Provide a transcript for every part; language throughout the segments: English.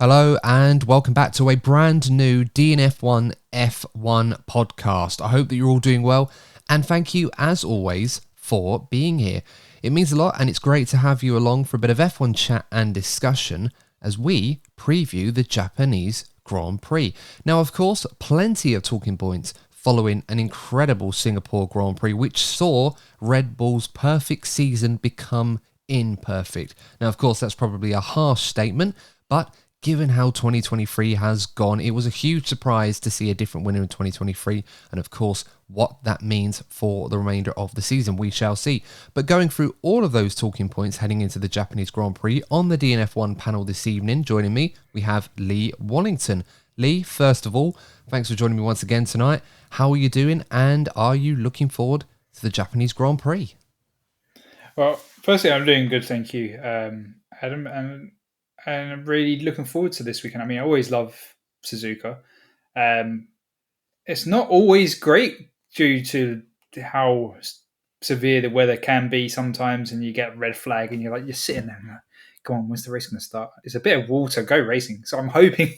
Hello and welcome back to a brand new DNF1 F1 podcast. I hope that you're all doing well and thank you as always for being here. It means a lot and it's great to have you along for a bit of F1 chat and discussion as we preview the Japanese Grand Prix. Now, of course, plenty of talking points following an incredible Singapore Grand Prix which saw Red Bull's perfect season become imperfect. Now, of course, that's probably a harsh statement, but given how 2023 has gone, it was a huge surprise to see a different winner in 2023. And of course, what that means for the remainder of the season, we shall see. But going through all of those talking points heading into the Japanese Grand Prix on the DNF1 panel this evening, joining me, we have Lee Wallington. Lee, first of all, thanks for joining me once again tonight. How are you doing? And are you looking forward to the Japanese Grand Prix? Well, firstly, I'm doing good, thank you, Adam. And I'm really looking forward to this weekend. I mean, I always love Suzuka. It's not always great due to how severe the weather can be sometimes, and you get red flag, and you're sitting there, and you're like, come on, when's the race going to start? It's a bit of water, go racing. So I'm hoping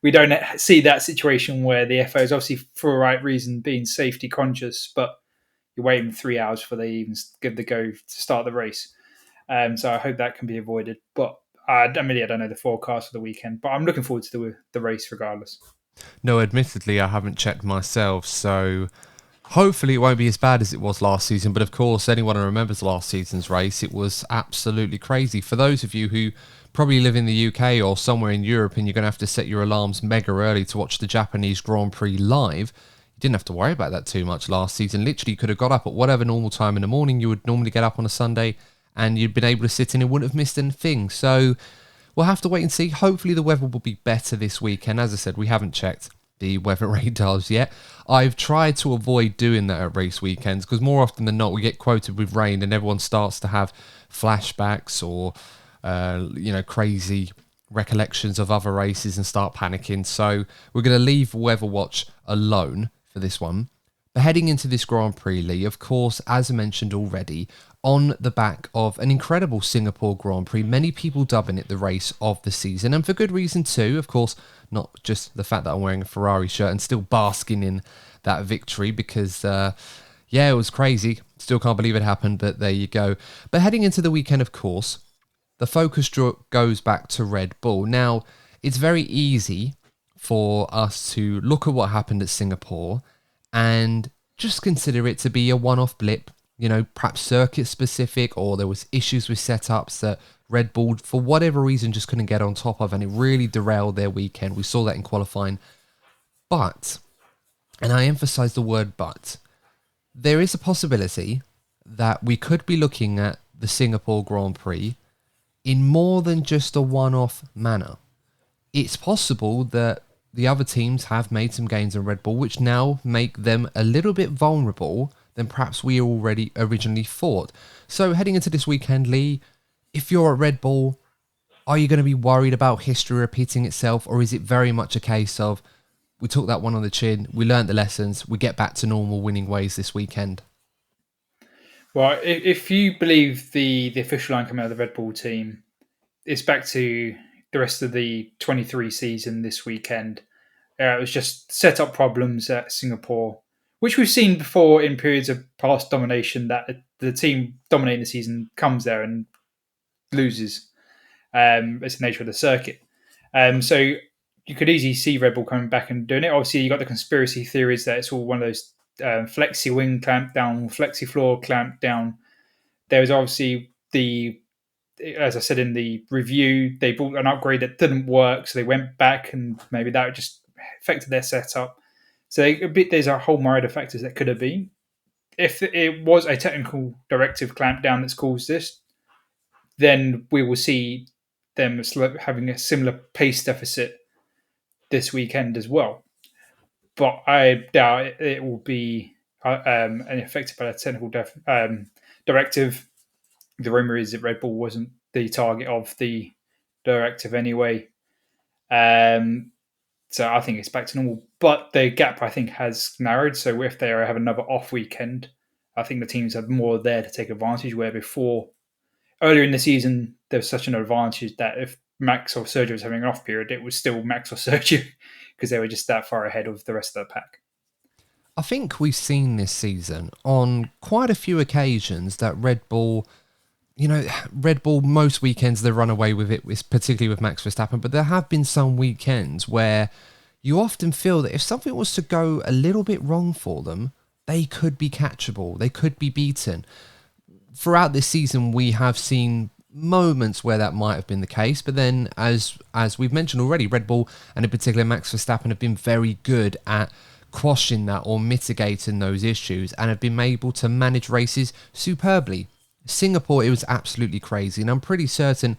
we don't see that situation where the FO is obviously for the right reason being safety conscious, but you're waiting 3 hours before they even give the go to start the race. So I hope that can be avoided. But I don't know the forecast for the weekend, but I'm looking forward to the race regardless. No, admittedly, I haven't checked myself, so hopefully it won't be as bad as it was last season. But of course, anyone who remembers last season's race, it was absolutely crazy. For those of you who probably live in the UK or somewhere in Europe and you're going to have to set your alarms mega early to watch the Japanese Grand Prix live, you didn't have to worry about that too much last season. Literally, you could have got up at whatever normal time in the morning you would normally get up on a Sunday, and you'd been able to sit in and wouldn't have missed anything. So we'll have to wait and see. Hopefully the weather will be better this weekend. As I said, we haven't checked the weather radars yet. I've tried to avoid doing that at race weekends because more often than not we get quoted with rain and everyone starts to have flashbacks or crazy recollections of other races and start panicking. So we're going to leave Weather Watch alone for this one. But heading into this Grand Prix, Lee, of course, as I mentioned already, on the back of an incredible Singapore Grand Prix, many people dubbing it the race of the season, and for good reason too. Of course, not just the fact that I'm wearing a Ferrari shirt and still basking in that victory because, it was crazy. Still can't believe it happened, but there you go. But heading into the weekend, of course, the focus goes back to Red Bull. Now, it's very easy for us to look at what happened at Singapore and just consider it to be a one-off blip, perhaps circuit specific, or there was issues with setups that Red Bull, for whatever reason, just couldn't get on top of, and it really derailed their weekend. We saw that in qualifying. But, and I emphasize the word but, there is a possibility that we could be looking at the Singapore Grand Prix in more than just a one-off manner. It's possible that the other teams have made some gains in Red Bull, which now make them a little bit vulnerable than perhaps we already originally thought. So heading into this weekend, Lee, if you're at Red Bull, are you going to be worried about history repeating itself, or is it very much a case of we took that one on the chin, we learned the lessons, we get back to normal winning ways this weekend? Well, if you believe the official line coming out of the Red Bull team, it's back to the rest of the 23 season this weekend. It was just set-up problems at Singapore, which we've seen before in periods of past domination, that the team dominating the season comes there and loses. It's the nature of the circuit. So you could easily see Red Bull coming back and doing it. Obviously, you got the conspiracy theories that it's all one of those flexi wing clamp down, flexi floor clamp down. There was obviously as I said in the review, they bought an upgrade that didn't work, so they went back, and maybe that just affected their setup. So there's a whole myriad of factors that could have been. If it was a technical directive clamp down that's caused this, then we will see them having a similar pace deficit this weekend as well. But I doubt it will be affected by a technical directive. The rumor is that Red Bull wasn't the target of the directive anyway. So I think it's back to normal. But the gap, I think, has narrowed. So if they have another off weekend, I think the teams have more there to take advantage, where before, earlier in the season, there was such an advantage that if Max or Sergio was having an off period, it was still Max or Sergio because they were just that far ahead of the rest of the pack. I think we've seen this season on quite a few occasions that Red Bull, Red Bull, most weekends they run away with it, particularly with Max Verstappen, but there have been some weekends where you often feel that if something was to go a little bit wrong for them, they could be catchable, they could be beaten. Throughout this season, we have seen moments where that might have been the case, but then as we've mentioned already, Red Bull and in particular Max Verstappen have been very good at quashing that or mitigating those issues and have been able to manage races superbly. Singapore, it was absolutely crazy, and I'm pretty certain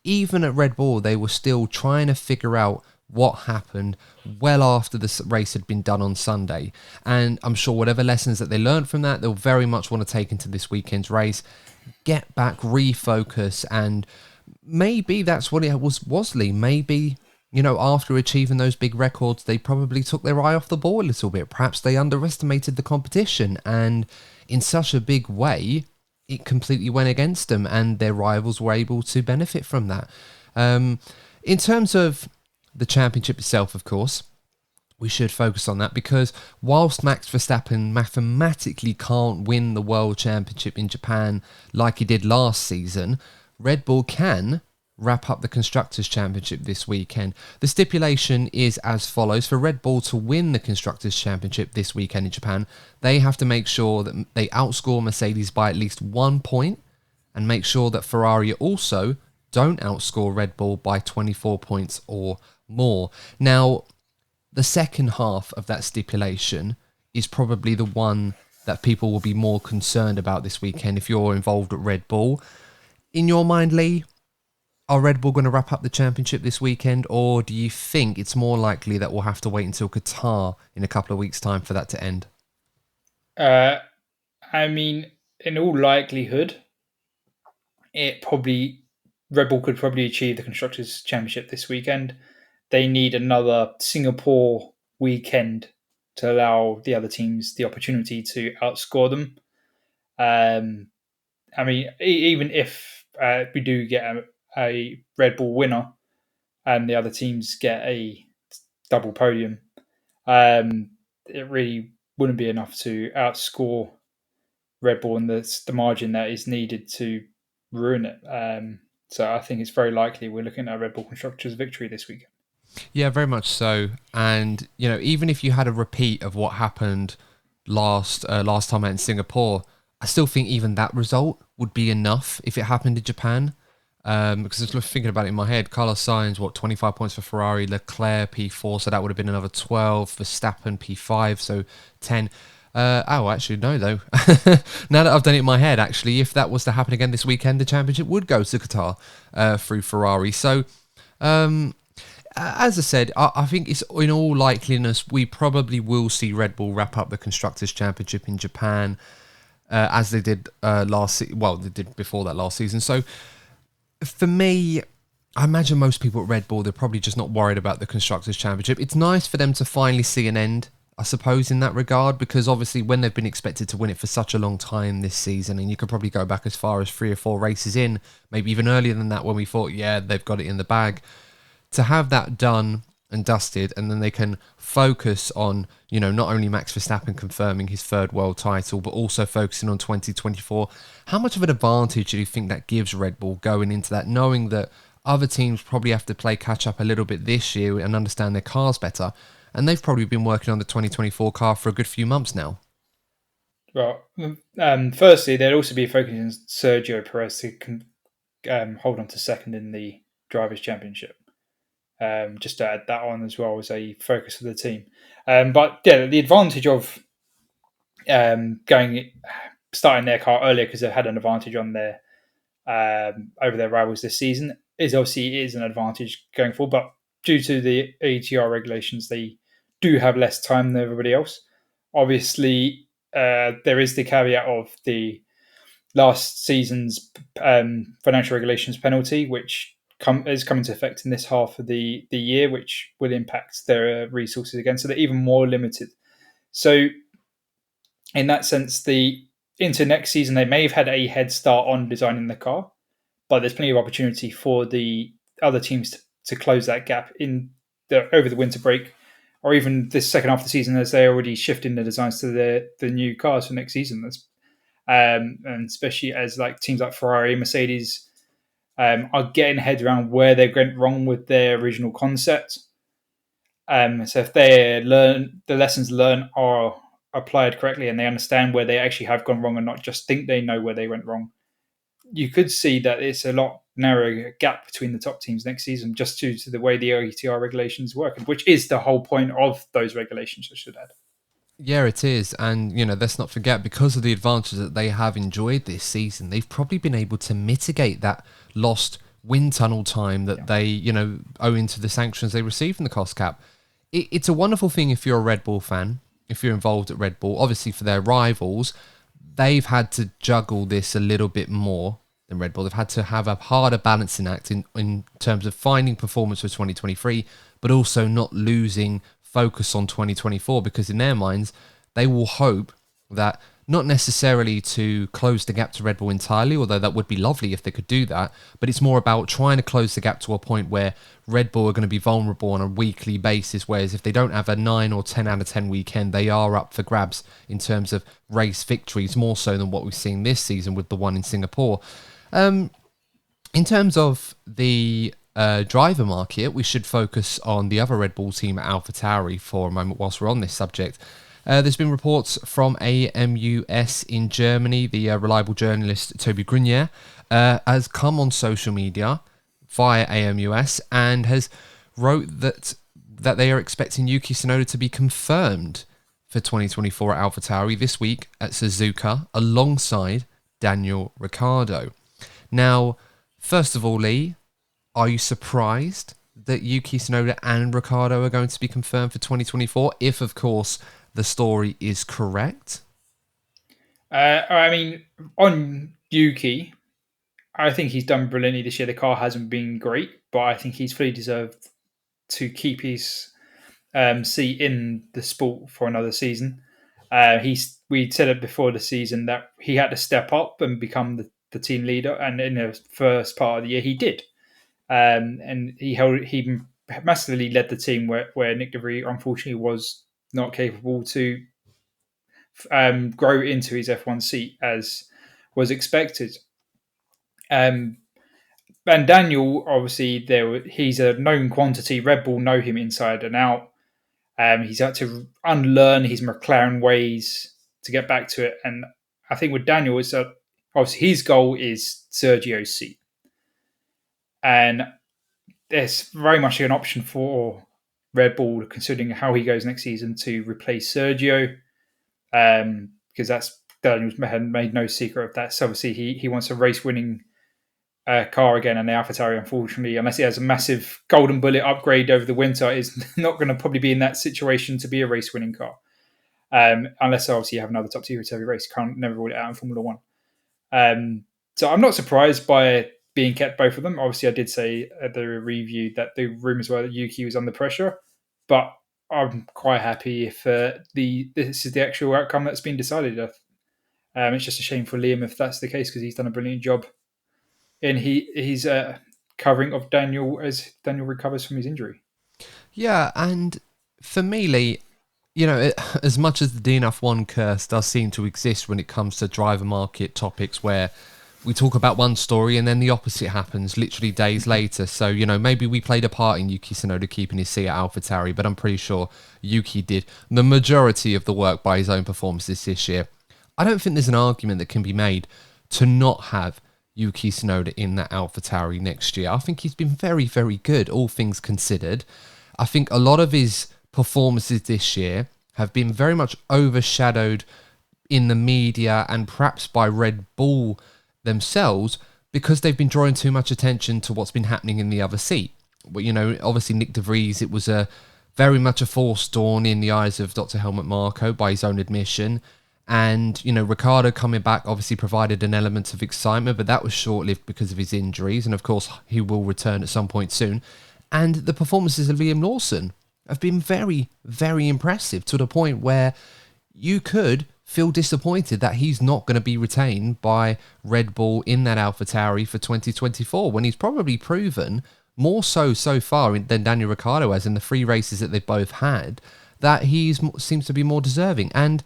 even at Red Bull they were still trying to figure out what happened well after the race had been done on Sunday, and I'm sure whatever lessons that they learned from that they'll very much want to take into this weekend's race, get back, refocus, and maybe that's what it was, Lee. Maybe, after achieving those big records, they probably took their eye off the ball a little bit. Perhaps they underestimated the competition, and in such a big way, it completely went against them, and their rivals were able to benefit from that. In terms of the championship itself, of course, we should focus on that because whilst Max Verstappen mathematically can't win the World Championship in Japan like he did last season, Red Bull can wrap up the Constructors' Championship this weekend. The stipulation is as follows. For Red Bull to win the Constructors' Championship this weekend in Japan, they have to make sure that they outscore Mercedes by at least 1 point and make sure that Ferrari also don't outscore Red Bull by 24 points or more. Now, the second half of that stipulation is probably the one that people will be more concerned about this weekend if you're involved at Red Bull. In your mind, Lee, are Red Bull going to wrap up the championship this weekend, or do you think it's more likely that we'll have to wait until Qatar in a couple of weeks' time for that to end? I mean, in all likelihood, Red Bull could probably achieve the Constructors' Championship this weekend. They need another Singapore weekend to allow the other teams the opportunity to outscore them. I mean, even if we do get a Red Bull winner and the other teams get a double podium, it really wouldn't be enough to outscore Red Bull, and the margin that is needed to ruin it. So I think it's very likely we're looking at a Red Bull Constructors victory this weekend. Yeah, very much so. And, even if you had a repeat of what happened last time out in Singapore, I still think even that result would be enough if it happened in Japan. Because I was thinking about it in my head. Carlos Sainz, 25 points for Ferrari, Leclerc P4, so that would have been another 12. Verstappen P5, so 10. Actually, no, though. Now that I've done it in my head, actually, if that was to happen again this weekend, the championship would go to Qatar through Ferrari. So, as I said, I think it's in all likeliness we probably will see Red Bull wrap up the Constructors' Championship in Japan as they did they did before that last season. So, for me, I imagine most people at Red Bull, they're probably just not worried about the Constructors' Championship. It's nice for them to finally see an end, I suppose, in that regard, because obviously when they've been expected to win it for such a long time this season, and you could probably go back as far as 3 or 4 races in, maybe even earlier than that when we thought, yeah, they've got it in the bag, to have that done and dusted, and then they can focus on, not only Max Verstappen confirming his 3rd world title, but also focusing on 2024. How much of an advantage do you think that gives Red Bull going into that, knowing that other teams probably have to play catch up a little bit this year and understand their cars better? And they've probably been working on the 2024 car for a good few months now. Well, firstly, there'd also be focusing on Sergio Perez to hold on to 2nd in the Drivers' Championship. Just to add that on as well as a focus of the team. But yeah, the advantage of starting their car earlier because they've had an advantage on their over their rivals this season is an advantage going forward. But due to the ATR regulations, they do have less time than everybody else. Obviously, there is the caveat of the last season's financial regulations penalty, which is coming into effect in this half of the year, which will impact their resources again. So they're even more limited. So in that sense, into next season, they may have had a head start on designing the car, but there's plenty of opportunity for the other teams to close that gap over the winter break, or even this second half of the season, as they're already shifting the designs to the new cars for next season. And especially as like teams like Ferrari, Mercedes are getting head around where they went wrong with their original concept. So if the lessons learned are applied correctly and they understand where they actually have gone wrong and not just think they know where they went wrong, you could see that it's a lot narrower gap between the top teams next season, just due to the way the ATR regulations work, which is the whole point of those regulations, I should add. Yeah, it is. And, let's not forget, because of the advantages that they have enjoyed this season, they've probably been able to mitigate that lost wind tunnel time that they, owe into the sanctions they received from the cost cap. It's a wonderful thing if you're a Red Bull fan, if you're involved at Red Bull. Obviously, for their rivals, they've had to juggle this a little bit more than Red Bull. They've had to have a harder balancing act in terms of finding performance for 2023, but also not losing focus on 2024, because in their minds, they will hope that not necessarily to close the gap to Red Bull entirely, although that would be lovely if they could do that, but it's more about trying to close the gap to a point where Red Bull are going to be vulnerable on a weekly basis, whereas if they don't have a 9 or 10 out of 10 weekend, they are up for grabs in terms of race victories, more so than what we've seen this season with the one in Singapore. In terms of the driver market, we should focus on the other Red Bull team, Alpha Tauri, for a moment whilst we're on this subject. There's been reports from AMUS in Germany. The reliable journalist Toby Grunier has come on social media via AMUS and has wrote that they are expecting Yuki Tsunoda to be confirmed for 2024 at Alpha Tauri this week at Suzuka alongside Daniel Ricciardo. Now, first of all, Lee, are you surprised that Yuki Tsunoda and Ricciardo are going to be confirmed for 2024, if, of course, the story is correct? I mean, on Yuki, I think he's done brilliantly this year. The car hasn't been great, but I think he's fully deserved to keep his seat in the sport for another season. We said it before the season that he had to step up and become the team leader, and in the first part of the year, he did. And he massively led the team where Nick De Vries unfortunately was not capable to grow into his F1 seat as was expected. And Daniel, obviously, he's a known quantity. Red Bull know him inside and out. He's had to unlearn his McLaren ways to get back to it. And I think with Daniel, it's obviously his goal is Sergio's seat. And there's very much an option for Red Bull, considering how he goes next season, to replace Sergio, because that's Daniel's made no secret of that. So obviously he wants a race-winning car again, and the Alpha Tauri, unfortunately, unless he has a massive golden bullet upgrade over the winter, is not going to probably be in that situation to be a race-winning car, unless obviously you have another top-tier heavy race. Can't never rule it out in Formula One. So I'm not surprised by being kept, both of them. Obviously, I did say at the review that the rumours were that Yuki was under pressure, but I'm quite happy if this is the actual outcome that's been decided. It's just a shame for Liam if that's the case, because he's done a brilliant job in his covering of Daniel as Daniel recovers from his injury. Yeah, and for me, Lee, as much as the DNF1 curse does seem to exist when it comes to driver market topics, where we talk about one story and then the opposite happens literally days later. So, maybe we played a part in Yuki Tsunoda keeping his seat at Alpha Tauri, but I'm pretty sure Yuki did the majority of the work by his own performances this year. I don't think there's an argument that can be made to not have Yuki Tsunoda in that Alpha Tauri next year. I think he's been very, very good, all things considered. I think a lot of his performances this year have been very much overshadowed in the media and perhaps by Red Bull themselves, because they've been drawing too much attention to what's been happening in the other seat. But, obviously Nick De Vries, it was very much a forced dawn in the eyes of Dr. Helmut Marko by his own admission. And, Ricciardo coming back obviously provided an element of excitement, but that was short-lived because of his injuries. And, of course, he will return at some point soon. And the performances of Liam Lawson have been very, very impressive, to the point where you could feel disappointed that he's not going to be retained by Red Bull in that Alpha Tauri for 2024, when he's probably proven more so far than Daniel Ricciardo has in the 3 races that they've both had, that seems to be more deserving. And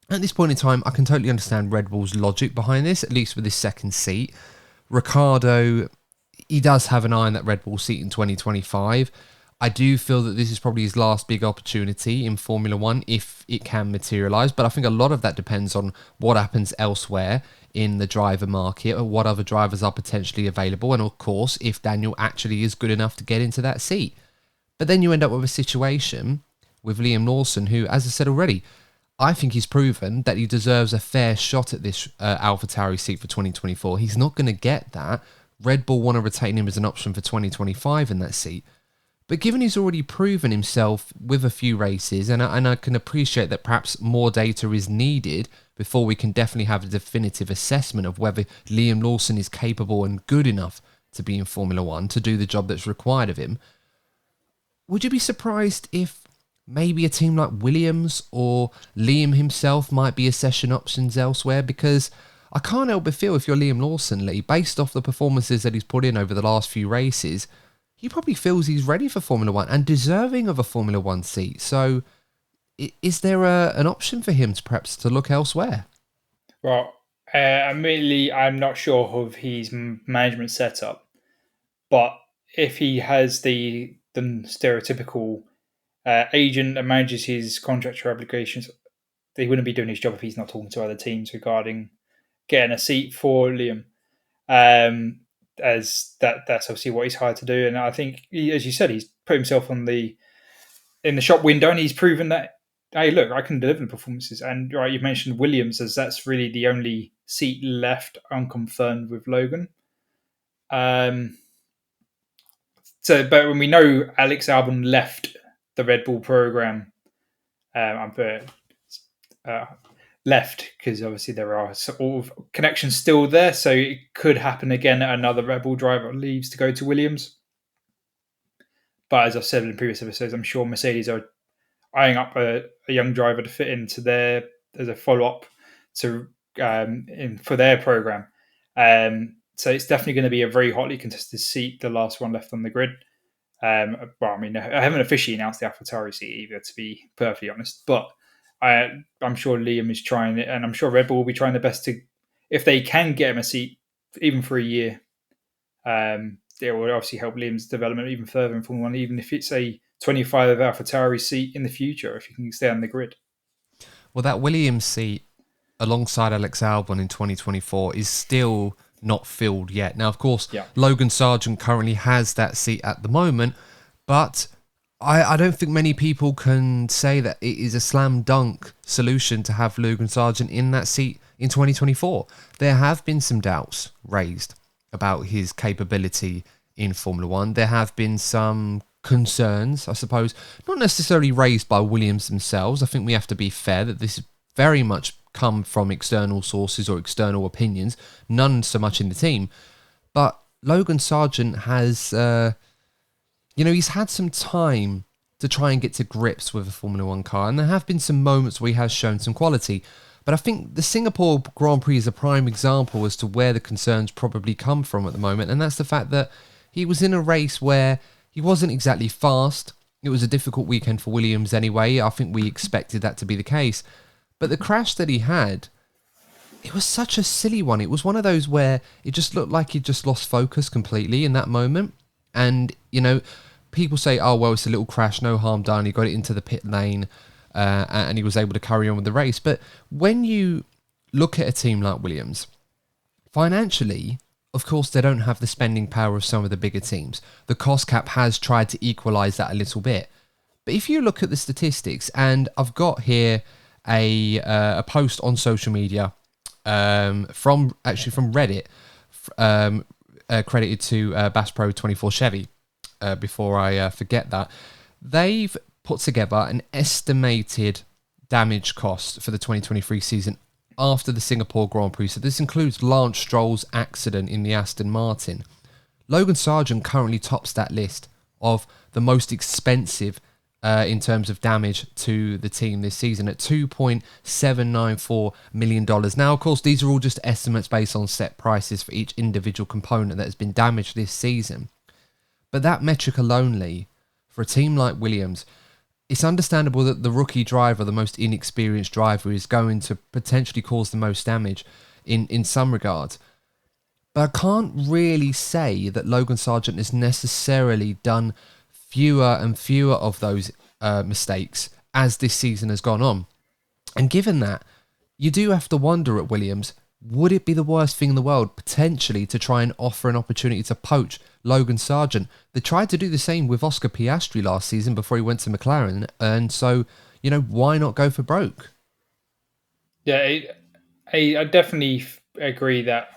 at this point in time, I can totally understand Red Bull's logic behind this, at least with this second seat. Ricciardo, he does have an eye on that Red Bull seat in 2025. I do feel that this is probably his last big opportunity in Formula One, if it can materialise. But I think a lot of that depends on what happens elsewhere in the driver market, or what other drivers are potentially available. And of course, if Daniel actually is good enough to get into that seat. But then you end up with a situation with Liam Lawson, who, as I said already, I think he's proven that he deserves a fair shot at this Alpha Tauri seat for 2024. He's not going to get that. Red Bull want to retain him as an option for 2025 in that seat. But given he's already proven himself with a few races, and I can appreciate that perhaps more data is needed before we can definitely have a definitive assessment of whether Liam Lawson is capable and good enough to be in Formula One to do the job that's required of him. Would you be surprised if maybe a team like Williams or Liam himself might be accession options elsewhere? Because I can't help but feel, if you're Liam Lawson, Lee, based off the performances that he's put in over the last few races, he probably feels he's ready for Formula One and deserving of a Formula One seat. So is there an option for him to perhaps to look elsewhere? Well, admittedly, I'm not sure of his management setup, but if he has the stereotypical agent that manages his contractual obligations, he wouldn't be doing his job if he's not talking to other teams regarding getting a seat for Liam. As that's obviously what he's hired to do, and I think, as you said, he's put himself in the shop window, and he's proven that, hey, look, I can deliver the performances. And right, you mentioned Williams, as that's really the only seat left unconfirmed with Logan. So, but when we know Alex Albon left the Red Bull program, left because obviously there are sort of connections still there, so it could happen again. Another Red Bull driver leaves to go to Williams. But as I've said in previous episodes, I'm sure Mercedes are eyeing up a young driver to fit into their as a follow-up to for their program. So it's definitely going to be a very hotly contested seat, the last one left on the grid. Well, I mean, I haven't officially announced the Alpha Tauri seat either, to be perfectly honest, but I'm sure Liam is trying it, and I'm sure Red Bull will be trying their best to, if they can get him a seat, even for a year, it will obviously help Liam's development even further in Formula One, even if it's a 25 Alpha Tauri seat in the future, if he can stay on the grid. Well, that Williams seat alongside Alex Albon in 2024 is still not filled yet. Now, of course, Logan Sargent currently has that seat at the moment, but I don't think many people can say that it is a slam dunk solution to have Logan Sargent in that seat in 2024. There have been some doubts raised about his capability in Formula One. There have been some concerns, I suppose, not necessarily raised by Williams themselves. I think we have to be fair that this is very much come from external sources or external opinions, none so much in the team. But Logan Sargent has, he's had some time to try and get to grips with a Formula One car, and there have been some moments where he has shown some quality. But I think the Singapore Grand Prix is a prime example as to where the concerns probably come from at the moment, and that's the fact that he was in a race where he wasn't exactly fast. It was a difficult weekend for Williams anyway. I think we expected that to be the case. But the crash that he had, it was such a silly one. It was one of those where it just looked like he just lost focus completely in that moment. And, people say, oh, well, it's a little crash, no harm done. He got it into the pit lane and he was able to carry on with the race. But when you look at a team like Williams, financially, of course, they don't have the spending power of some of the bigger teams. The cost cap has tried to equalise that a little bit. But if you look at the statistics, and I've got here a post on social media from Reddit, credited to Bass Pro 24 Chevy, before I forget that. They've put together an estimated damage cost for the 2023 season after the Singapore Grand Prix. So this includes Lance Stroll's accident in the Aston Martin. Logan Sargent currently tops that list of the most expensive in terms of damage to the team this season at $2.794 million. Now, of course, these are all just estimates based on set prices for each individual component that has been damaged this season. But that metric alone, for a team like Williams, it's understandable that the rookie driver, the most inexperienced driver, is going to potentially cause the most damage in some regards. But I can't really say that Logan Sargeant has necessarily done fewer and fewer of those mistakes as this season has gone on. And given that, you do have to wonder at Williams, would it be the worst thing in the world potentially to try and offer an opportunity to poach Logan Sargeant? They tried to do the same with Oscar Piastri last season before he went to McLaren. And so, why not go for broke? Yeah, I definitely agree that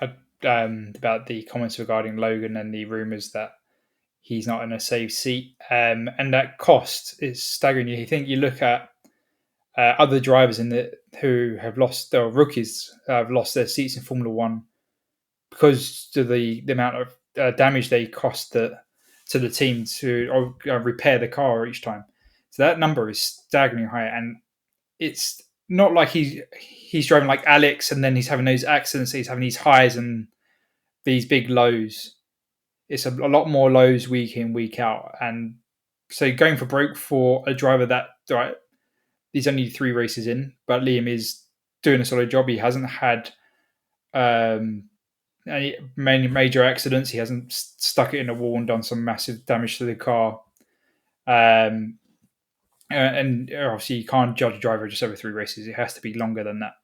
about the comments regarding Logan and the rumours that he's not in a safe seat. And that cost is staggering. You look at other drivers who have lost, or rookies have lost their seats in Formula One because of the amount of damage they cost to the team to repair the car each time. So that number is staggeringly high, and it's not like he's driving like Alex and then he's having those accidents. He's having these highs and these big lows. It's a lot more lows week in, week out, and so going for broke for a driver that, right, he's only 3 races in, but Liam is doing a solid job. He hasn't had any major accidents. He hasn't stuck it in a wall and done some massive damage to the car. And obviously, you can't judge a driver just over 3 races. It has to be longer than that.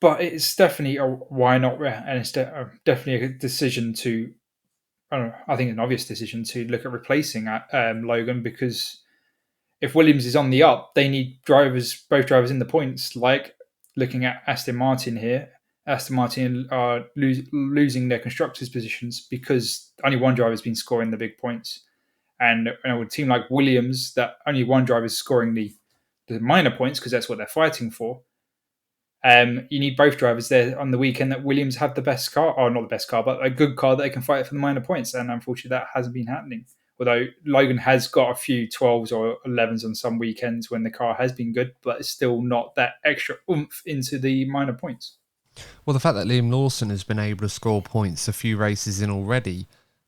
But it's definitely a why not, and it's definitely a decision to. I think an obvious decision to look at replacing Logan, because if Williams is on the up, they need both drivers in the points. Like looking at Aston Martin here, Aston Martin are losing their constructors' positions because only one driver has been scoring the big points. And with a team like Williams, that only one driver is scoring the minor points because that's what they're fighting for. You need both drivers there on the weekend that Williams have the best car, or not the best car, but a good car that they can fight for the minor points. And unfortunately, that hasn't been happening. Although Logan has got a few 12s or 11s on some weekends when the car has been good, but it's still not that extra oomph into the minor points. Well, the fact that Liam Lawson has been able to score points a few races in already,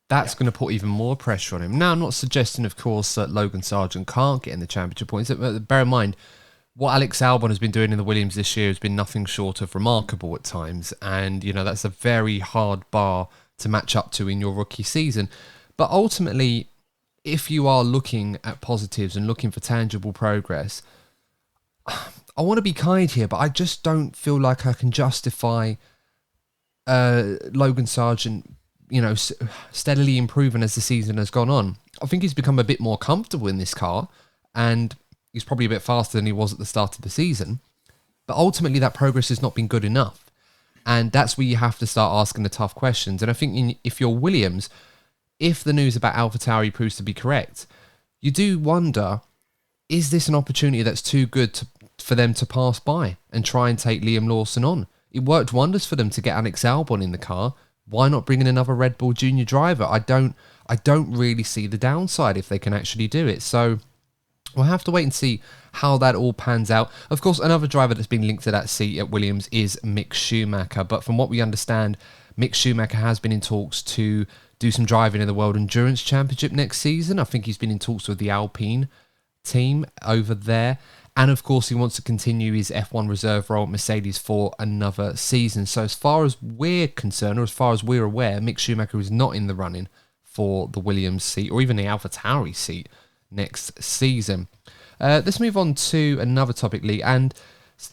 that's going to put even more pressure on him. Now, I'm not suggesting, of course, that Logan Sargeant can't get in the championship points. But bear in mind, what Alex Albon has been doing in the Williams this year has been nothing short of remarkable at times. And, that's a very hard bar to match up to in your rookie season. But ultimately, if you are looking at positives and looking for tangible progress, I want to be kind here, but I just don't feel like I can justify Logan Sargeant, steadily improving as the season has gone on. I think he's become a bit more comfortable in this car, and he's probably a bit faster than he was at the start of the season. But ultimately, that progress has not been good enough. And that's where you have to start asking the tough questions. And I think if you're Williams, if the news about Alpha Tauri proves to be correct, you do wonder, is this an opportunity that's too good for them to pass by and try and take Liam Lawson on? It worked wonders for them to get Alex Albon in the car. Why not bring in another Red Bull junior driver? I don't really see the downside if they can actually do it. So we'll have to wait and see how that all pans out. Of course, another driver that's been linked to that seat at Williams is Mick Schumacher. But from what we understand, Mick Schumacher has been in talks to do some driving in the World Endurance Championship next season. I think he's been in talks with the Alpine team over there. And of course, he wants to continue his F1 reserve role at Mercedes for another season. So as far as we're concerned, or as far as we're aware, Mick Schumacher is not in the running for the Williams seat or even the Alpha Tauri seat next season. Let's move on to another topic, Lee. And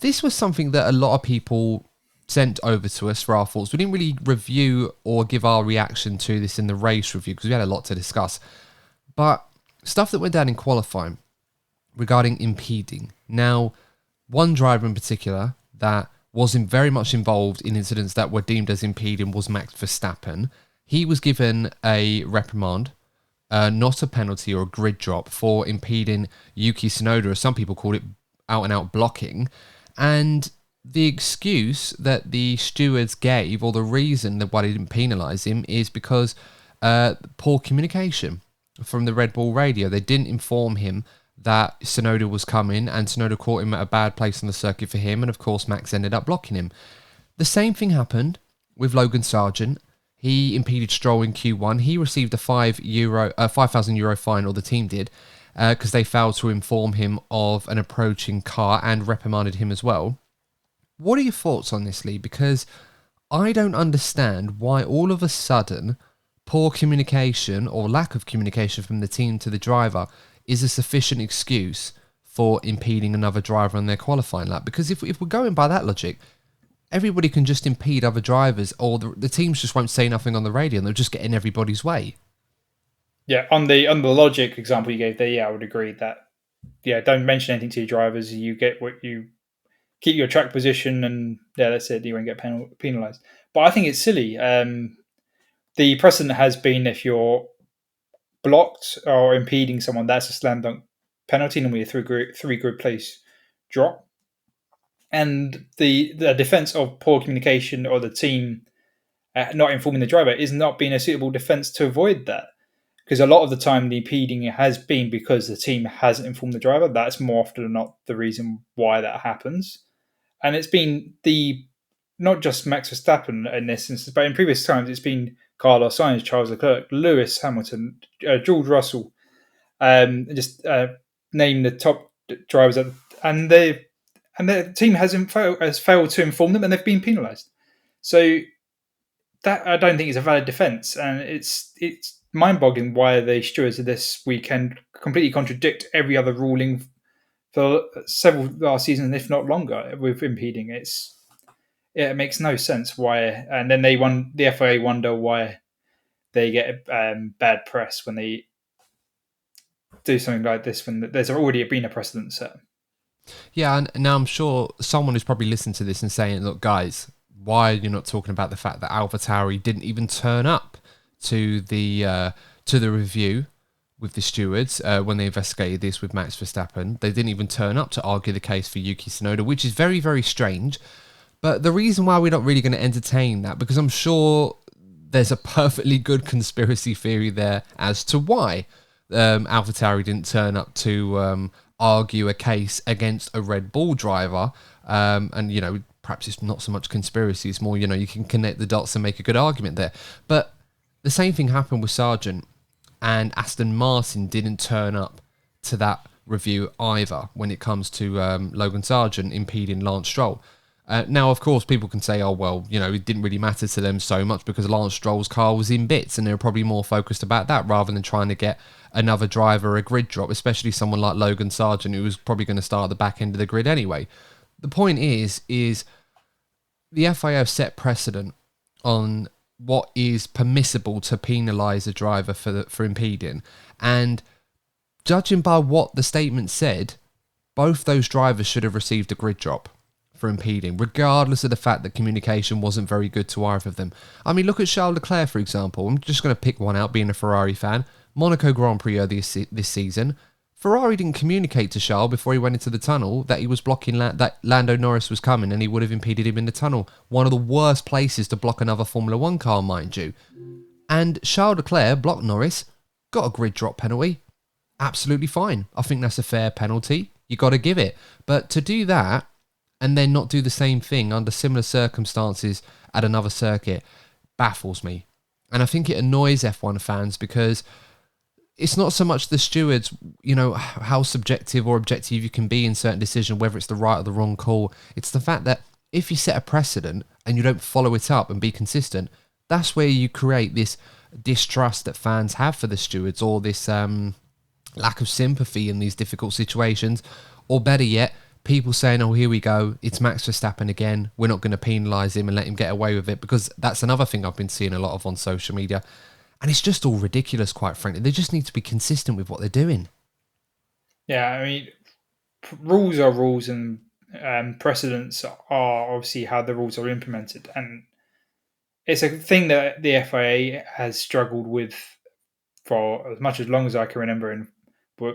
this was something that a lot of people sent over to us for our thoughts. We didn't really review or give our reaction to this in the race review because we had a lot to discuss. But stuff that went down in qualifying regarding impeding. Now, one driver in particular that wasn't very much involved in incidents that were deemed as impeding was Max Verstappen. He was given a reprimand, not a penalty or a grid drop, for impeding Yuki Tsunoda, as some people call it, out-and-out blocking. And the excuse that the stewards gave, or the reason that why they didn't penalise him, is because poor communication from the Red Bull radio. They didn't inform him that Tsunoda was coming, and Tsunoda caught him at a bad place on the circuit for him, and of course Max ended up blocking him. The same thing happened with Logan Sargeant. He impeded Stroll in Q1. He received a €5,000 fine, or the team did, because they failed to inform him of an approaching car and reprimanded him as well. What are your thoughts on this, Lee? Because I don't understand why all of a sudden poor communication or lack of communication from the team to the driver is a sufficient excuse for impeding another driver on their qualifying lap. Because if we're going by that logic, everybody can just impede other drivers, or the teams just won't say nothing on the radio and they'll just get in everybody's way. Yeah, on the logic example you gave there, yeah, I would agree that don't mention anything to your drivers. You get what you keep your track position, and yeah, that's it. You won't get penalised. But I think it's silly. The precedent has been if you're blocked or impeding someone, that's a slam dunk penalty, normally a three grid place drop. And the defence of poor communication or the team not informing the driver is not being a suitable defence to avoid that. Because a lot of the time the impeding has been because the team hasn't informed the driver. That's more often than not the reason why that happens. And it's been not just Max Verstappen in this instance, but in previous times it's been Carlos Sainz, Charles Leclerc, Lewis Hamilton, George Russell. Just name the top drivers, and the team has failed to inform them, and they've been penalised. So that I don't think is a valid defence, and it's mind-boggling why the stewards of this weekend completely contradict every other ruling for several last seasons, if not longer, with impeding. It makes no sense why, and then the FIA wonder why they get bad press when they do something like this when there's already been a precedent set. Yeah, and now I'm sure someone who's probably listened to this and saying, look, guys, why are you not talking about the fact that Alpha Tauri didn't even turn up to the review with the stewards when they investigated this with Max Verstappen? They didn't even turn up to argue the case for Yuki Tsunoda, which is very, very strange. But the reason why we're not really going to entertain that, because I'm sure there's a perfectly good conspiracy theory there as to why Alpha Tauri didn't turn up to argue a case against a Red Bull driver. And, perhaps it's not so much conspiracy, it's more, you can connect the dots and make a good argument there. But the same thing happened with Sargent, and Aston Martin didn't turn up to that review either when it comes to Logan Sargent impeding Lance Stroll. Now, of course, people can say, oh, well, it didn't really matter to them so much because Lance Stroll's car was in bits and they were probably more focused about that rather than trying to get another driver a grid drop, especially someone like Logan Sargent, who was probably going to start at the back end of the grid anyway. The point is the FIA have set precedent on what is permissible to penalise a driver for impeding. And judging by what the statement said, both those drivers should have received a grid drop for impeding, regardless of the fact that communication wasn't very good to either of them. I mean, look at Charles Leclerc, for example. I'm just going to pick one out, being a Ferrari fan. Monaco Grand Prix this season. Ferrari didn't communicate to Charles before he went into the tunnel that he was blocking, that Lando Norris was coming and he would have impeded him in the tunnel. One of the worst places to block another Formula 1 car, mind you. And Charles Leclerc blocked Norris, got a grid drop penalty. Absolutely fine. I think that's a fair penalty. You got to give it. But to do that and then not do the same thing under similar circumstances at another circuit baffles me. And I think it annoys F1 fans because it's not so much the stewards, how subjective or objective you can be in certain decision, whether it's the right or the wrong call. It's the fact that if you set a precedent and you don't follow it up and be consistent, that's where you create this distrust that fans have for the stewards, or this lack of sympathy in these difficult situations. Or better yet, people saying, oh, here we go, it's Max Verstappen again, we're not going to penalise him and let him get away with it, because that's another thing I've been seeing a lot of on social media. And it's just all ridiculous, quite frankly. They just need to be consistent with what they're doing. Yeah, I mean, rules are rules, and precedents are obviously how the rules are implemented. And it's a thing that the FIA has struggled with for as much as long as I can remember, and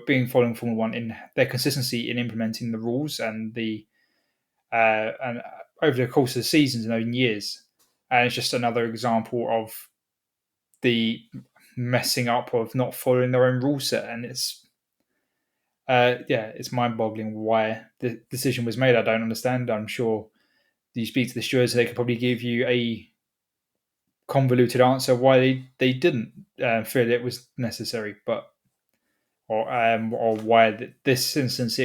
being following Formula One, in their consistency in implementing the rules and and over the course of the seasons and over years. And it's just another example of the messing up of not following their own rule set. And it's it's mind-boggling why the decision was made. I don't understand. I'm sure you speak to the stewards, they could probably give you a convoluted answer why they didn't feel it was necessary, or why this instance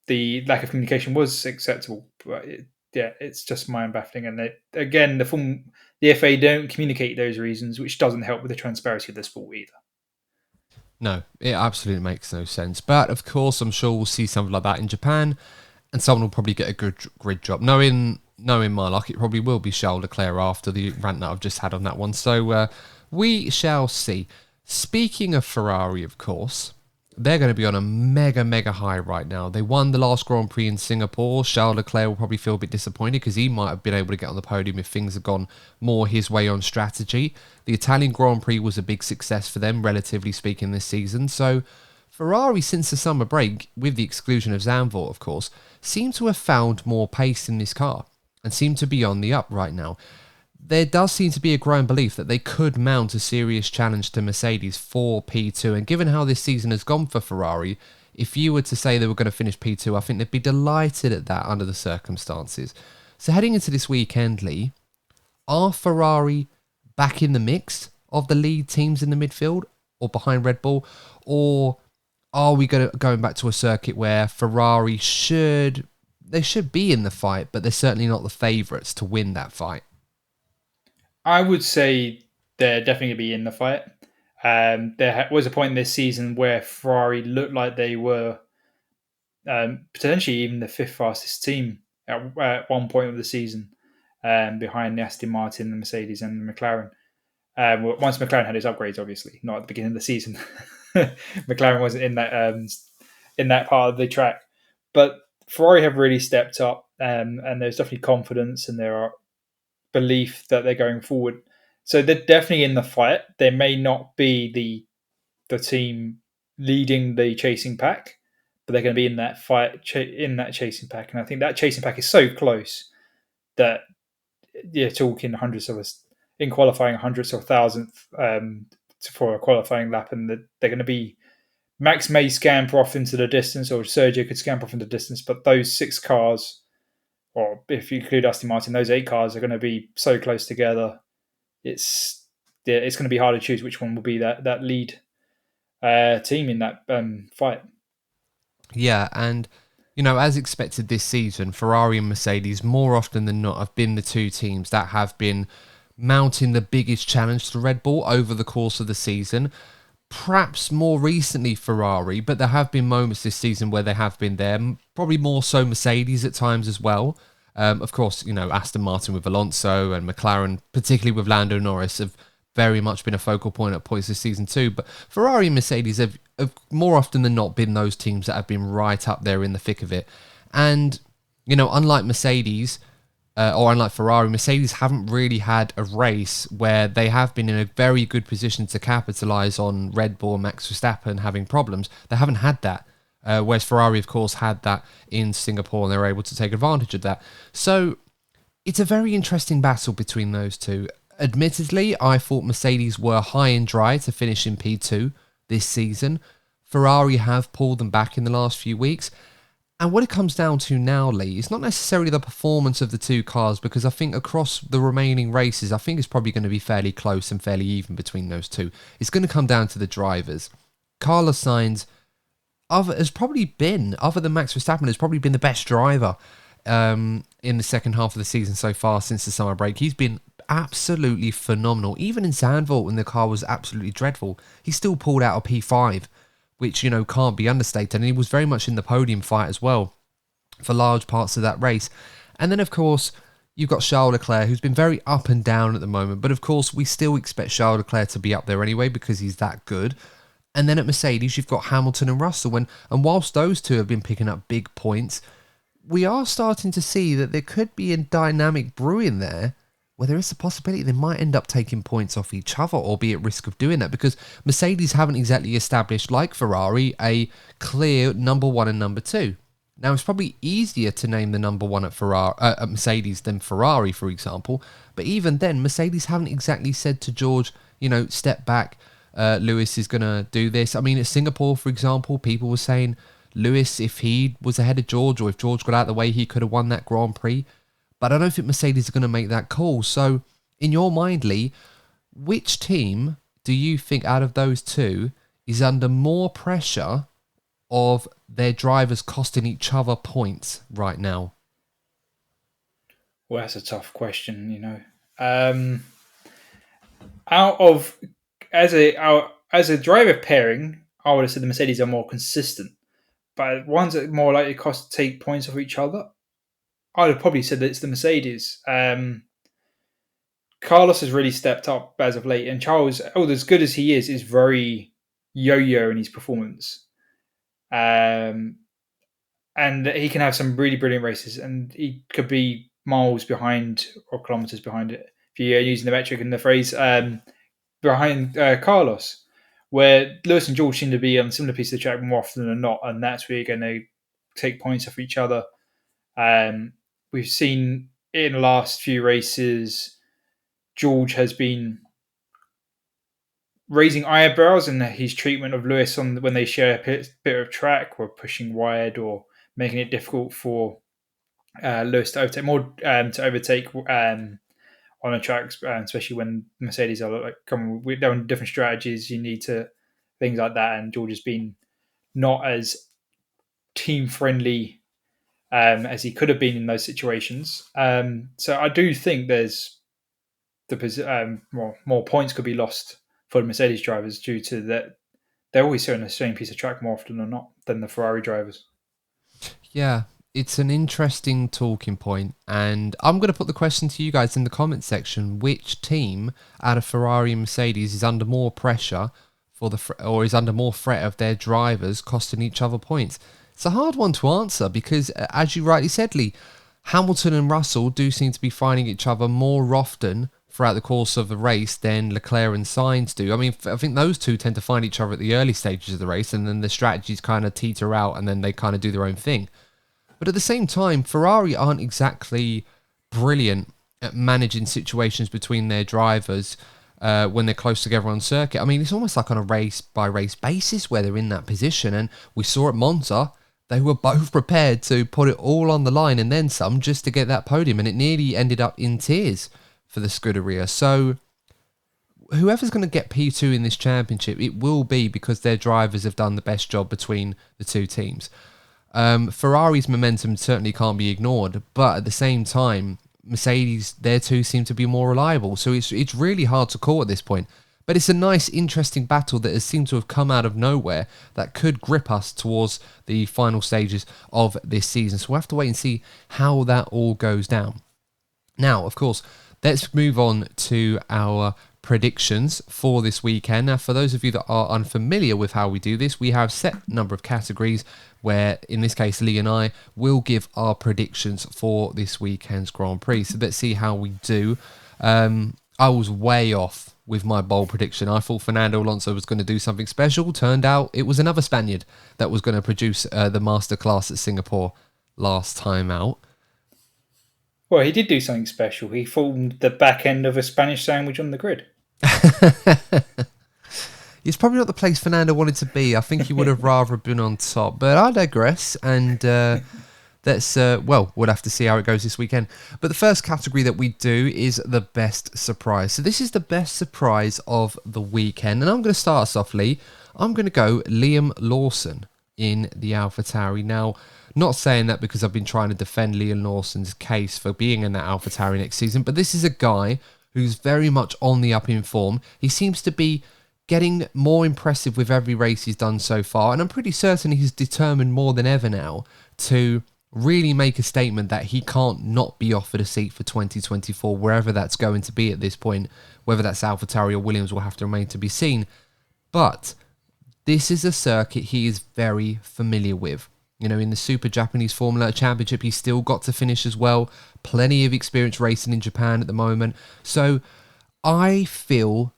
the lack of communication was acceptable. But it's just mind baffling. And again, the FA don't communicate those reasons, which doesn't help with the transparency of the sport either. No, it absolutely makes no sense. But of course, I'm sure we'll see something like that in Japan, and someone will probably get a good grid drop. Knowing my luck, it probably will be Charles Leclerc after the rant that I've just had on that one. So we shall see. Speaking of Ferrari, of course, they're going to be on a mega high right now. They won the last Grand Prix in Singapore. Charles Leclerc will probably feel a bit disappointed because he might have been able to get on the podium if things had gone more his way on strategy. The Italian Grand Prix was a big success for them, relatively speaking, this season. So Ferrari, since the summer break, with the exclusion of Zandvoort, of course, seem to have found more pace in this car and seem to be on the up right now. There does seem to be a growing belief that they could mount a serious challenge to Mercedes for P2. And given how this season has gone for Ferrari, if you were to say they were going to finish P2, I think they'd be delighted at that under the circumstances. So heading into this weekend, Lee, are Ferrari back in the mix of the lead teams in the midfield or behind Red Bull? Or are we going back to a circuit where Ferrari should be in the fight, but they're certainly not the favourites to win that fight? I would say they're definitely going to be in the fight. There was a point this season where Ferrari looked like they were potentially even the fifth fastest team at one point of the season, behind the Aston Martin, the Mercedes, and the McLaren. Once McLaren had its upgrades, obviously, not at the beginning of the season. McLaren wasn't in that part of the track, but Ferrari have really stepped up, and there's definitely confidence, and there are belief that they're going forward. So they're definitely in the fight. They may not be the team leading the chasing pack, but they're going to be in that fight, in that chasing pack. And I think that chasing pack is so close that you're talking hundreds of us in qualifying, hundreds or thousandth for a qualifying lap, and they're going to be. Max may scamper off into the distance, or Sergio could scamper off into the distance, but those 6 cars, or if you include Aston Martin, those 8 cars are going to be so close together. It's going to be hard to choose which one will be that lead team in that fight. Yeah, and as expected this season, Ferrari and Mercedes more often than not have been the two teams that have been mounting the biggest challenge to Red Bull over the course of the season. Perhaps more recently Ferrari, but there have been moments this season where they have been there. Probably more so Mercedes at times as well. Of course, Aston Martin with Alonso and McLaren, particularly with Lando Norris, have very much been a focal point at points this season too. But Ferrari and Mercedes have more often than not been those teams that have been right up there in the thick of it. And, unlike Mercedes, or unlike Ferrari, Mercedes haven't really had a race where they have been in a very good position to capitalise on Red Bull and Max Verstappen having problems. They haven't had that. Whereas Ferrari, of course, had that in Singapore and they were able to take advantage of that. So it's a very interesting battle between those two. Admittedly, I thought Mercedes were high and dry to finish in P2 this season. Ferrari have pulled them back in the last few weeks. And what it comes down to now, Lee, is not necessarily the performance of the two cars, because I think across the remaining races, I think it's probably going to be fairly close and fairly even between those two. It's going to come down to the drivers. Carlos Sainz has probably been, other than Max Verstappen, has probably been the best driver in the second half of the season so far since the summer break. He's been absolutely phenomenal. Even in Zandvoort, when the car was absolutely dreadful, he still pulled out a P5, which, can't be understated. And he was very much in the podium fight as well for large parts of that race. And then, of course, you've got Charles Leclerc, who's been very up and down at the moment. But, of course, we still expect Charles Leclerc to be up there anyway because he's that good. And then at Mercedes, you've got Hamilton and Russell. And whilst those two have been picking up big points, we are starting to see that there could be a dynamic brewing there where there is a possibility they might end up taking points off each other or be at risk of doing that, because Mercedes haven't exactly established, like Ferrari, a clear number one and number two. Now, it's probably easier to name the number one at Mercedes than Ferrari, for example, but even then, Mercedes haven't exactly said to George, step back, Lewis is going to do this. I mean, at Singapore, for example, people were saying Lewis, if he was ahead of George, or if George got out of the way, he could have won that Grand Prix. But I don't think Mercedes are going to make that call. So, in your mind, Lee, Which team do you think out of those two is under more pressure of their drivers costing each other points right now? Well, that's a tough question, Out of as a driver pairing, I would have said the Mercedes are more consistent, but ones that are more likely to take points off each other, I would have probably said that it's the Mercedes. Carlos has really stepped up as of late, and Charles, as good as he is very yo-yo in his performance. And he can have some really brilliant races, and he could be miles behind or kilometers behind it, if you're using the metric and the phrase, behind Carlos, where Lewis and George seem to be on similar pieces of track more often than not, and that's where you're going to take points off each other. We've seen in the last few races, George has been raising eyebrows in his treatment of Lewis on when they share a bit of track, or pushing wide, or making it difficult for Lewis to overtake on a track, especially when Mercedes are like coming with different strategies. You need to things like that, and George has been not as team friendly as he could have been in those situations. So I do think there's more points could be lost for the Mercedes drivers due to that they're always on the same piece of track more often than not than the Ferrari drivers. Yeah, it's an interesting talking point, and I'm going to put the question to you guys in the comment section: which team out of Ferrari and Mercedes is under more pressure or is under more threat of their drivers costing each other points? It's a hard one to answer because, as you rightly said, Lee, Hamilton and Russell do seem to be finding each other more often throughout the course of the race than Leclerc and Sainz do. I mean, I think those two tend to find each other at the early stages of the race, and then the strategies kind of teeter out, and then they kind of do their own thing. But at the same time, Ferrari aren't exactly brilliant at managing situations between their drivers when they're close together on circuit. I mean, it's almost like on a race-by-race basis where they're in that position. And we saw at Monza, they were both prepared to put it all on the line and then some just to get that podium. And it nearly ended up in tears for the Scuderia. So whoever's going to get P2 in this championship, it will be because their drivers have done the best job between the two teams. Ferrari's momentum certainly can't be ignored, but at the same time, Mercedes, their two seem to be more reliable. So it's really hard to call at this point. But it's a nice, interesting battle that has seemed to have come out of nowhere that could grip us towards the final stages of this season. So we'll have to wait and see how that all goes down. Now, of course, let's move on to our predictions for this weekend. Now, for those of you that are unfamiliar with how we do this, we have set number of categories where, in this case, Lee and I will give our predictions for this weekend's Grand Prix. So let's see how we do. I was way off with my bold prediction. I thought Fernando Alonso was going to do something special. Turned out it was another Spaniard that was going to produce the masterclass at Singapore last time out. Well, he did do something special. He formed the back end of a Spanish sandwich on the grid. It's probably not the place Fernando wanted to be. I think he would have rather been on top. But I digress, and we'll have to see how it goes this weekend. But the first category that we do is the best surprise. So this is the best surprise of the weekend. And I'm going to start us off, Lee. I'm going to go Liam Lawson in the Alpha Tauri. Now, not saying that because I've been trying to defend Liam Lawson's case for being in that Alpha Tauri next season, but this is a guy who's very much on the up in form. He seems to be getting more impressive with every race he's done so far, and I'm pretty certain he's determined more than ever now to really make a statement that he can't not be offered a seat for 2024, wherever that's going to be at this point. Whether that's Alpha Tauri or Williams will have to remain to be seen. But this is a circuit he is very familiar with. You know, in the Super Japanese Formula Championship, he's still got to finish as well. Plenty of experience racing in Japan at the moment. So I feel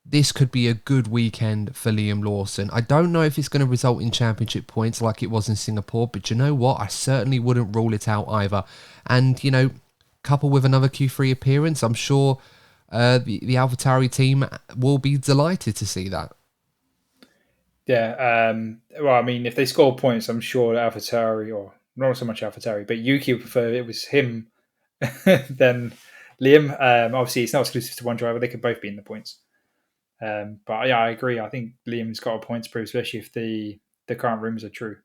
this could be a good weekend for Liam Lawson. I don't know if it's going to result in championship points like it was in Singapore, but you know what? I certainly wouldn't rule it out either. And, you know, coupled with another Q3 appearance, I'm sure the AlphaTauri team will be delighted to see that. Yeah. Well, I mean, if they score points, I'm sure AlphaTauri, or not so much AlphaTauri, but Yuki would prefer it was him than Liam. Obviously, it's not exclusive to one driver. They could both be in the points. But yeah, I agree. I think Liam's got a point to prove, especially if the current rumours are true.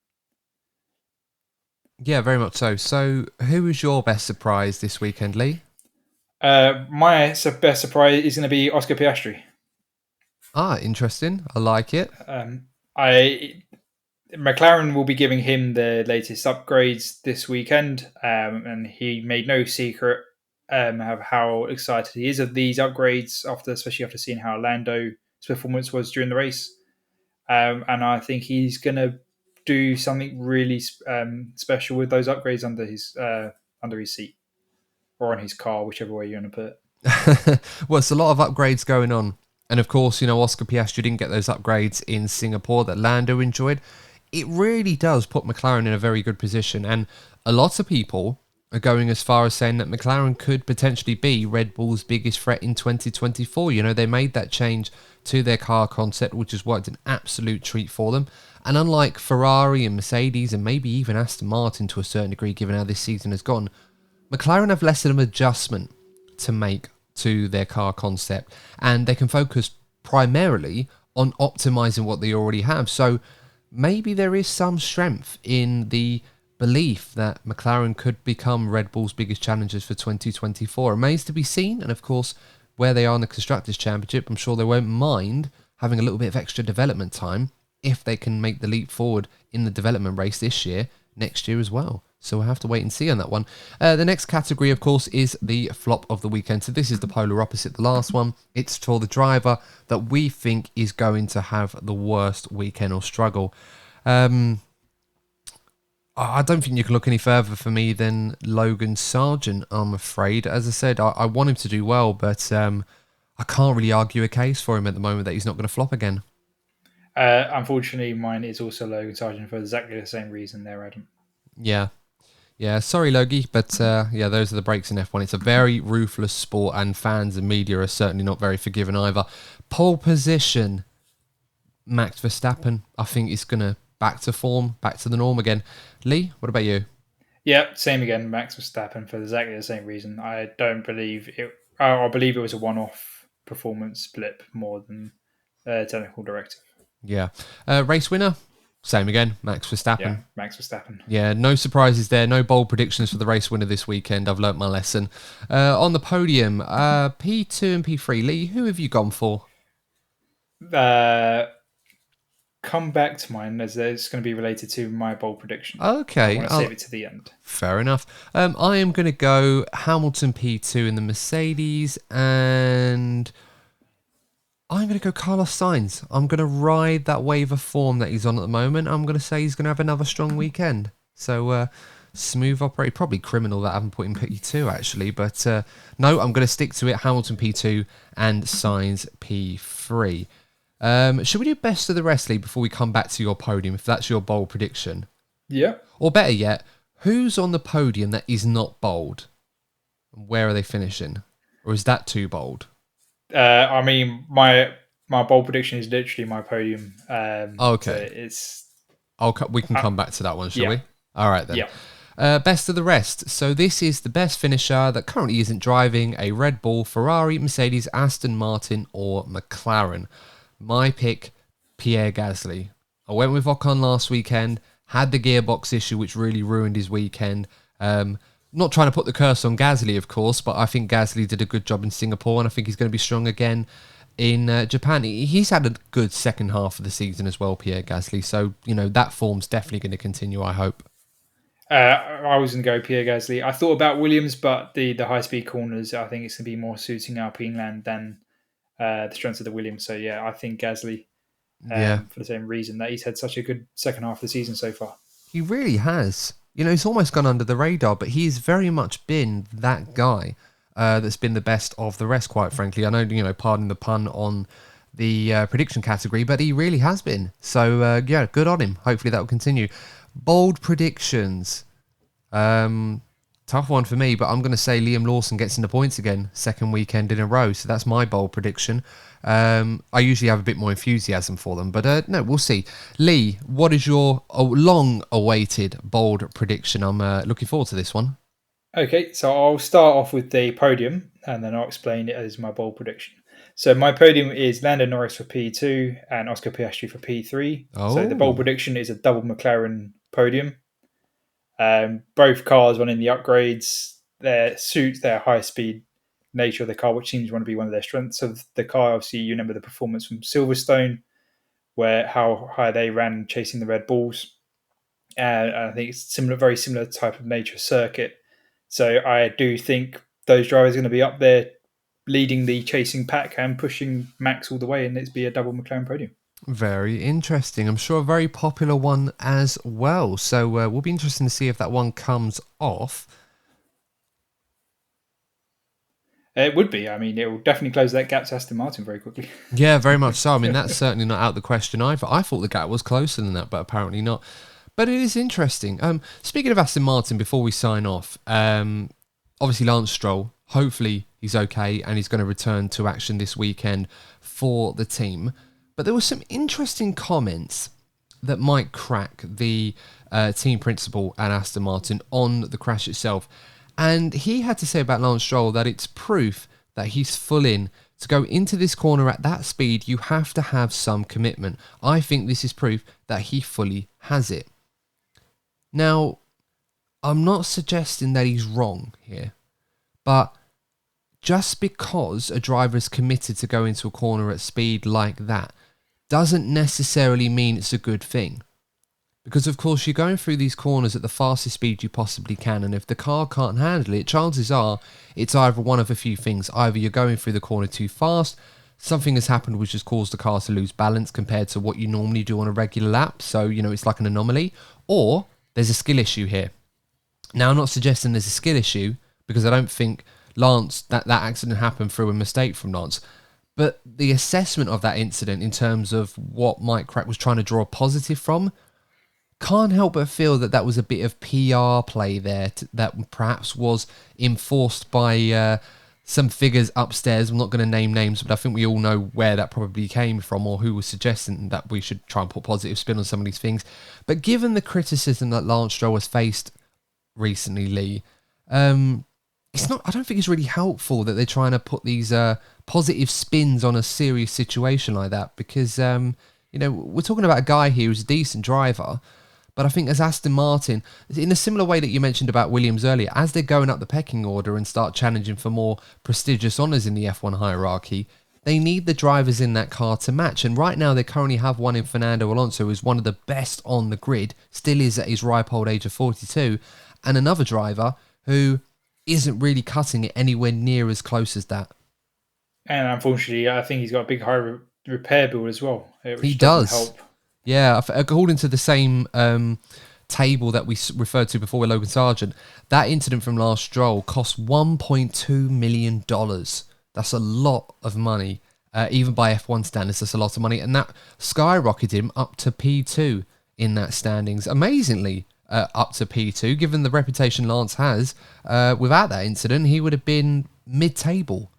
Yeah, very much so. So, who was your best surprise this weekend, Lee? My best surprise is going to be Oscar Piastri. Ah, interesting. I like it. I McLaren will be giving him the latest upgrades this weekend, and he made no secret of how excited he is of these upgrades, especially after seeing how Lando's performance was during the race. And I think he's going to do something really special with those upgrades under his seat or on his car, whichever way you want to put it. Well, it's a lot of upgrades going on. And of course, Oscar Piastri didn't get those upgrades in Singapore that Lando enjoyed. It really does put McLaren in a very good position. And a lot of people are going as far as saying that McLaren could potentially be Red Bull's biggest threat in 2024. They made that change to their car concept, which has worked an absolute treat for them. And unlike Ferrari and Mercedes and maybe even Aston Martin to a certain degree, given how this season has gone, McLaren have less of an adjustment to make to their car concept, and they can focus primarily on optimizing what they already have. So maybe there is some strength in the belief that McLaren could become Red Bull's biggest challengers for 2024. Remains to be seen, and of course, where they are in the Constructors' Championship, I'm sure they won't mind having a little bit of extra development time if they can make the leap forward in the development race this year, next year as well. So we'll have to wait and see on that one. The next category, of course, is the flop of the weekend. So this is the polar opposite, the last one. It's for the driver that we think is going to have the worst weekend or struggle. I don't think you can look any further for me than Logan Sargent, I'm afraid. As I said, I want him to do well, but I can't really argue a case for him at the moment that he's not going to flop again. Unfortunately, mine is also Logan Sargent for exactly the same reason there, Adam. Yeah, sorry, Logie, but those are the breaks in F1. It's a very ruthless sport, and fans and media are certainly not very forgiving either. Pole position, Max Verstappen, I think is going to back to form, back to the norm again. Lee, what about you? Yeah, same again, Max Verstappen for exactly the same reason. I don't believe it. I believe it was a one-off performance blip more than a technical directive. Yeah. Race winner? Same again, Max Verstappen. Yeah, Max Verstappen. Yeah, no surprises there. No bold predictions for the race winner this weekend. I've learnt my lesson. On the podium, P2 and P3. Lee, who have you gone for? Come back to mine as it's going to be related to my bold prediction. Okay. I want to save it to the end. Fair enough. I am going to go Hamilton P2 in the Mercedes, and I'm going to go Carlos Sainz. I'm going to ride that wave of form that he's on at the moment. I'm going to say he's going to have another strong weekend. So, smooth operate. Probably criminal that I haven't put in P2, actually. But no, I'm going to stick to it. Hamilton P2 and Sainz P3. Should we do best of the rest, Lee, before we come back to your podium, if that's your bold prediction? Yeah. Or better yet, who's on the podium that is not bold? Where are they finishing? Or is that too bold? I mean, my bold prediction is literally my podium. Okay. So we can come back to that one, shall we? All right, then. Yeah. Best of the rest. So this is the best finisher that currently isn't driving a Red Bull, Ferrari, Mercedes, Aston Martin, or McLaren. My pick, Pierre Gasly. I went with Ocon last weekend, had the gearbox issue, which really ruined his weekend. Not trying to put the curse on Gasly, of course, but I think Gasly did a good job in Singapore, and I think he's going to be strong again in Japan. He's had a good second half of the season as well, Pierre Gasly. So, that form's definitely going to continue, I hope. I was going to go Pierre Gasly. I thought about Williams, but the high-speed corners, I think it's going to be more suiting Alpine Land than the strength of the Williams. So, yeah, I think Gasly for the same reason that he's had such a good second half of the season so far. He really has. He's almost gone under the radar, but he's very much been that guy that's been the best of the rest, quite frankly. I know, pardon the pun on the prediction category, but he really has been. So, good on him. Hopefully that will continue. Bold predictions. Tough one for me, but I'm going to say Liam Lawson gets in the points again, second weekend in a row. So that's my bold prediction. I usually have a bit more enthusiasm for them, but no, we'll see. Lee, what is your long-awaited bold prediction? I'm looking forward to this one. Okay, so I'll start off with the podium, and then I'll explain it as my bold prediction. So my podium is Lando Norris for P2 and Oscar Piastri for P3. So the bold prediction is a double McLaren podium. Both cars running the upgrades, their suits, their high-speed nature of the car, which seems to want to be one of their strengths of the car. Obviously, you remember the performance from Silverstone, where how high they ran chasing the Red Bulls. I think it's very similar type of nature circuit. So I do think those drivers are going to be up there leading the chasing pack and pushing Max all the way, and it's be a double McLaren podium. Very interesting. I'm sure a very popular one as well. So we'll be interesting to see if that one comes off. It would be. I mean, it will definitely close that gap to Aston Martin very quickly. Yeah, very much so. I mean, that's certainly not out of the question either. I thought the gap was closer than that, but apparently not. But it is interesting. Speaking of Aston Martin, before we sign off, obviously Lance Stroll, hopefully he's okay and he's going to return to action this weekend for the team. But there were some interesting comments that Mike Crack, the team principal at Aston Martin, on the crash itself. And he had to say about Lance Stroll that it's proof that he's full in. To go into this corner at that speed, you have to have some commitment. I think this is proof that he fully has it. Now, I'm not suggesting that he's wrong here, but just because a driver is committed to go into a corner at speed like that doesn't necessarily mean it's a good thing. Because, of course, you're going through these corners at the fastest speed you possibly can, and if the car can't handle it, chances are it's either one of a few things. Either you're going through the corner too fast, something has happened which has caused the car to lose balance compared to what you normally do on a regular lap, so, it's like an anomaly, or there's a skill issue here. Now, I'm not suggesting there's a skill issue, because I don't think Lance, that accident happened through a mistake from Lance, but the assessment of that incident in terms of what Mike Crack was trying to draw a positive from, can't help but feel that that was a bit of PR play there that perhaps was enforced by some figures upstairs. I'm not going to name names, but I think we all know where that probably came from or who was suggesting that we should try and put positive spin on some of these things. But given the criticism that Lance Stroll has faced recently, Lee, it's not. I don't think it's really helpful that they're trying to put these positive spins on a serious situation like that because, we're talking about a guy here who's a decent driver. But I think as Aston Martin, in a similar way that you mentioned about Williams earlier, as they're going up the pecking order and start challenging for more prestigious honours in the F1 hierarchy, they need the drivers in that car to match. And right now they currently have one in Fernando Alonso, who's one of the best on the grid, still is at his ripe old age of 42, and another driver who isn't really cutting it anywhere near as close as that. And unfortunately, I think he's got a big high repair bill as well. He does. Help. Yeah, according to the same table that we referred to before with Logan Sargent, that incident from Lance Stroll cost $1.2 million. That's a lot of money. Even by F1 standards, that's a lot of money. And that skyrocketed him up to P2 in that standings. Amazingly, up to P2, given the reputation Lance has. Without that incident, he would have been mid-table.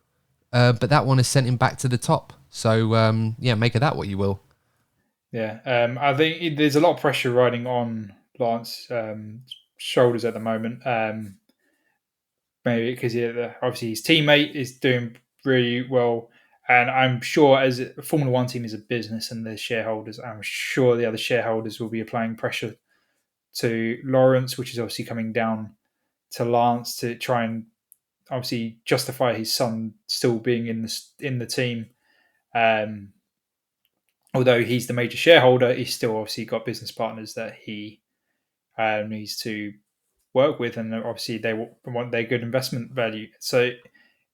But that one has sent him back to the top. So, make of that what you will. Yeah, I think there's a lot of pressure riding on Lance's shoulders at the moment. Maybe because obviously his teammate is doing really well, and I'm sure as a Formula One team is a business and there's shareholders, I'm sure the other shareholders will be applying pressure to Lawrence, which is obviously coming down to Lance to try and obviously justify his son still being in the team. Although he's the major shareholder, he's still obviously got business partners that he needs to work with, and obviously they want their good investment value. So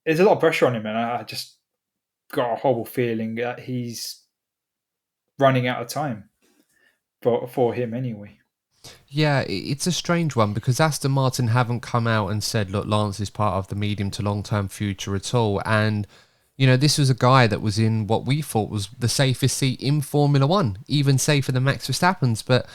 there's a lot of pressure on him, and I just got a horrible feeling that he's running out of time for him anyway. Yeah, it's a strange one because Aston Martin haven't come out and said, look, Lance is part of the medium to long-term future at all, and this was a guy that was in what we thought was the safest seat in Formula One, even safer than Max Verstappen's. But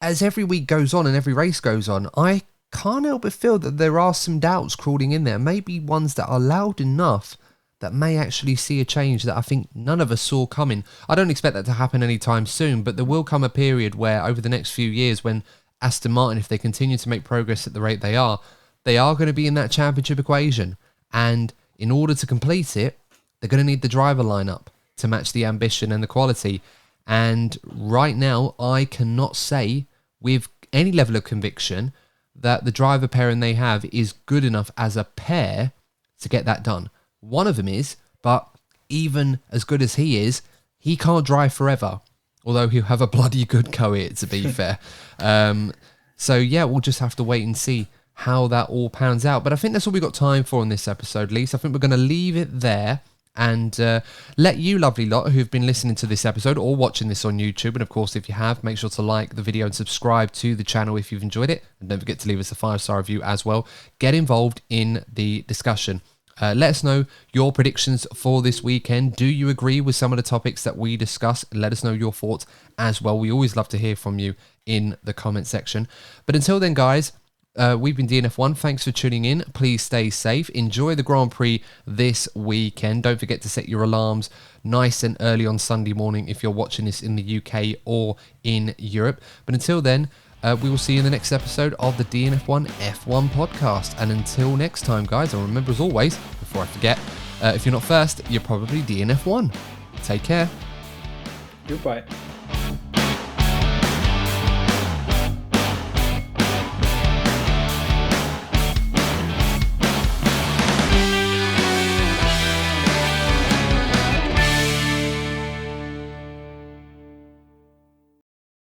as every week goes on and every race goes on, I can't help but feel that there are some doubts crawling in there, maybe ones that are loud enough that may actually see a change that I think none of us saw coming. I don't expect that to happen anytime soon, but there will come a period where over the next few years when Aston Martin, if they continue to make progress at the rate they are going to be in that championship equation. And in order to complete it, they're going to need the driver lineup to match the ambition and the quality. And right now, I cannot say with any level of conviction that the driver pairing they have is good enough as a pair to get that done. One of them is, but even as good as he is, he can't drive forever. Although he'll have a bloody good go at it, to be fair. So yeah, we'll just have to wait and see how that all pans out. But I think that's all we've got time for in this episode, Lise. I think we're going to leave it there and let you lovely lot who've been listening to this episode or watching this on YouTube, and of course if you have, make sure to like the video and subscribe to the channel if you've enjoyed it, and don't forget to leave us a 5-star review as well. Get involved in the discussion. Let us know your predictions for this weekend. Do you agree with some of the topics that we discuss? Let us know your thoughts as well. We always love to hear from you in the comment section. But until then, guys, we've been DNF1. Thanks for tuning in. Please stay safe. Enjoy the Grand Prix this weekend. Don't forget to set your alarms nice and early on Sunday morning if you're watching this in the UK or in Europe. But until then, we will see you in the next episode of the DNF1 F1 podcast. And until next time, guys, and remember as always, before I forget, if you're not first, you're probably DNF1. Take care. Goodbye.